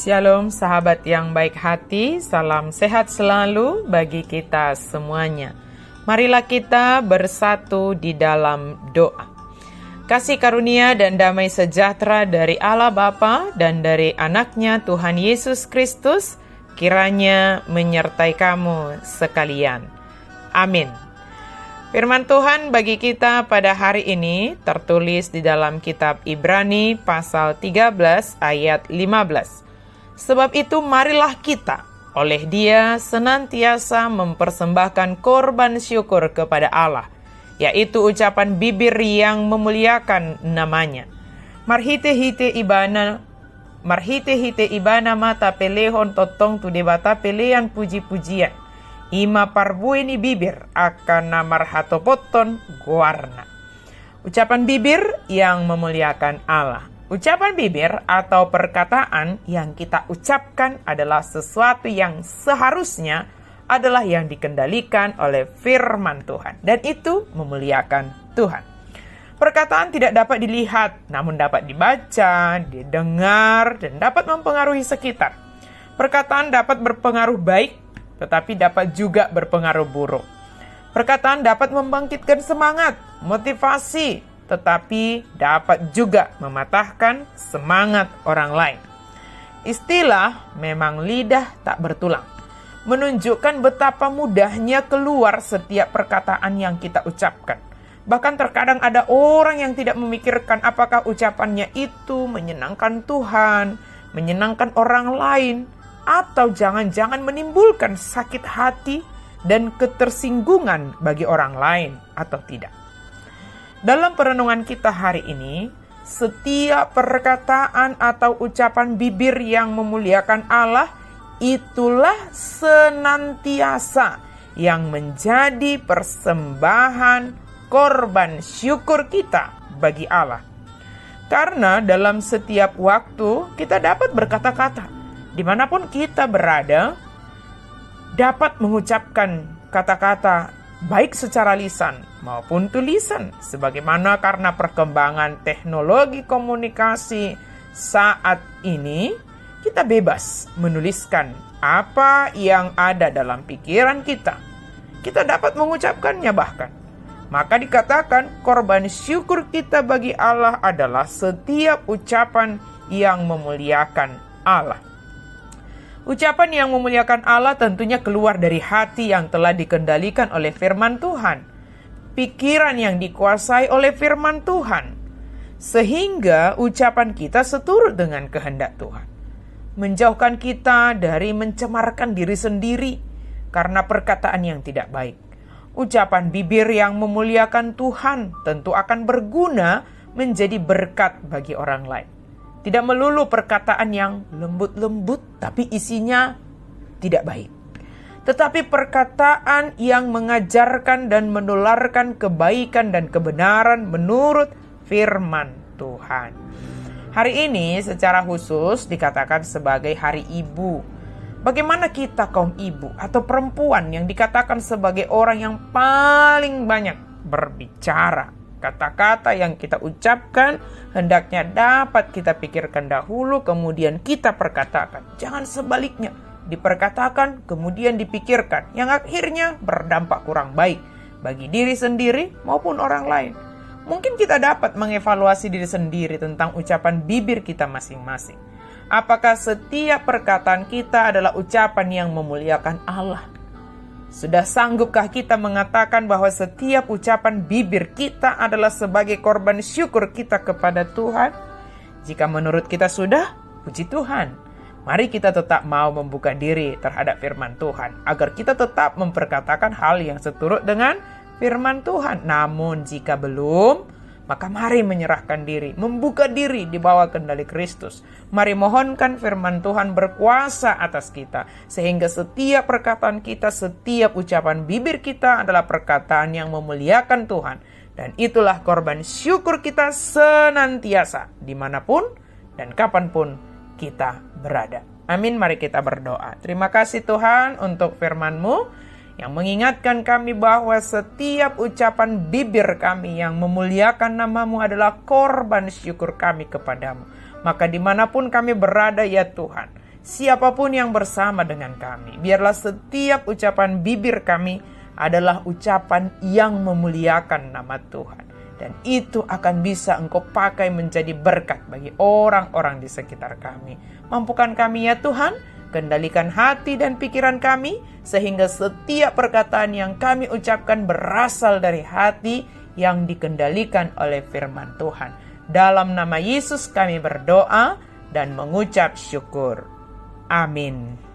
Shalom sahabat yang baik hati, salam sehat selalu bagi kita semuanya. Marilah kita bersatu di dalam doa. Kasih karunia dan damai sejahtera dari Allah Bapa dan dari anaknya Tuhan Yesus Kristus kiranya menyertai kamu sekalian. Amin. Firman Tuhan bagi kita pada hari ini tertulis di dalam kitab Ibrani pasal 13 ayat 15. Sebab itu marilah kita oleh Dia senantiasa mempersembahkan korban syukur kepada Allah, yaitu ucapan bibir yang memuliakan namanya. Marhite hite ibana mata pelehon totong tu debata pelean puji-pujian. Ima parbueni bibir akan namar hatopoton guarna. Ucapan bibir yang memuliakan Allah. Ucapan bibir atau perkataan yang kita ucapkan adalah sesuatu yang seharusnya adalah yang dikendalikan oleh firman Tuhan. Dan itu memuliakan Tuhan. Perkataan tidak dapat dilihat, namun dapat dibaca, didengar, dan dapat mempengaruhi sekitar. Perkataan dapat berpengaruh baik, tetapi dapat juga berpengaruh buruk. Perkataan dapat membangkitkan semangat, motivasi, tetapi dapat juga mematahkan semangat orang lain. Istilah memang lidah tak bertulang, menunjukkan betapa mudahnya keluar setiap perkataan yang kita ucapkan. Bahkan terkadang ada orang yang tidak memikirkan apakah ucapannya itu menyenangkan Tuhan, menyenangkan orang lain, atau jangan-jangan menimbulkan sakit hati dan ketersinggungan bagi orang lain atau tidak. Dalam perenungan kita hari ini, setiap perkataan atau ucapan bibir yang memuliakan Allah, itulah senantiasa yang menjadi persembahan korban syukur kita bagi Allah. Karena dalam setiap waktu kita dapat berkata-kata, dimanapun kita berada, dapat mengucapkan kata-kata baik secara lisan maupun tulisan, sebagaimana karena perkembangan teknologi komunikasi saat ini, kita bebas menuliskan apa yang ada dalam pikiran kita. Kita dapat mengucapkannya bahkan. Maka dikatakan korban syukur kita bagi Allah adalah setiap ucapan yang memuliakan Allah. Ucapan yang memuliakan Allah tentunya keluar dari hati yang telah dikendalikan oleh firman Tuhan. Pikiran yang dikuasai oleh firman Tuhan. Sehingga ucapan kita seturut dengan kehendak Tuhan. Menjauhkan kita dari mencemarkan diri sendiri karena perkataan yang tidak baik. Ucapan bibir yang memuliakan Tuhan tentu akan berguna menjadi berkat bagi orang lain. Tidak melulu perkataan yang lembut-lembut tapi isinya tidak baik. Tetapi perkataan yang mengajarkan dan menularkan kebaikan dan kebenaran menurut firman Tuhan. Hari ini secara khusus dikatakan sebagai Hari Ibu. Bagaimana kita kaum ibu atau perempuan yang dikatakan sebagai orang yang paling banyak berbicara? Kata-kata yang kita ucapkan hendaknya dapat kita pikirkan dahulu kemudian kita perkatakan. Jangan sebaliknya, diperkatakan kemudian dipikirkan yang akhirnya berdampak kurang baik bagi diri sendiri maupun orang lain. Mungkin kita dapat mengevaluasi diri sendiri tentang ucapan bibir kita masing-masing. Apakah setiap perkataan kita adalah ucapan yang memuliakan Allah? Sudah sanggupkah kita mengatakan bahwa setiap ucapan bibir kita adalah sebagai korban syukur kita kepada Tuhan? Jika menurut kita sudah, puji Tuhan. Mari kita tetap mau membuka diri terhadap firman Tuhan, agar kita tetap memperkatakan hal yang seturut dengan firman Tuhan. Namun jika belum, maka mari menyerahkan diri, membuka diri di bawah kendali Kristus. Mari mohonkan firman Tuhan berkuasa atas kita, sehingga setiap perkataan kita, setiap ucapan bibir kita adalah perkataan yang memuliakan Tuhan. Dan itulah korban syukur kita senantiasa, dimanapun dan kapanpun kita berada. Amin, mari kita berdoa. Terima kasih Tuhan untuk firman-Mu yang mengingatkan kami bahwa setiap ucapan bibir kami yang memuliakan nama-Mu adalah korban syukur kami kepadamu. Maka dimanapun kami berada ya Tuhan, siapapun yang bersama dengan kami. Biarlah setiap ucapan bibir kami adalah ucapan yang memuliakan nama Tuhan. Dan itu akan bisa Engkau pakai menjadi berkat bagi orang-orang di sekitar kami. Mampukan kami ya Tuhan, kendalikan hati dan pikiran kami, sehingga setiap perkataan yang kami ucapkan berasal dari hati yang dikendalikan oleh firman Tuhan. Dalam nama Yesus kami berdoa dan mengucap syukur. Amin.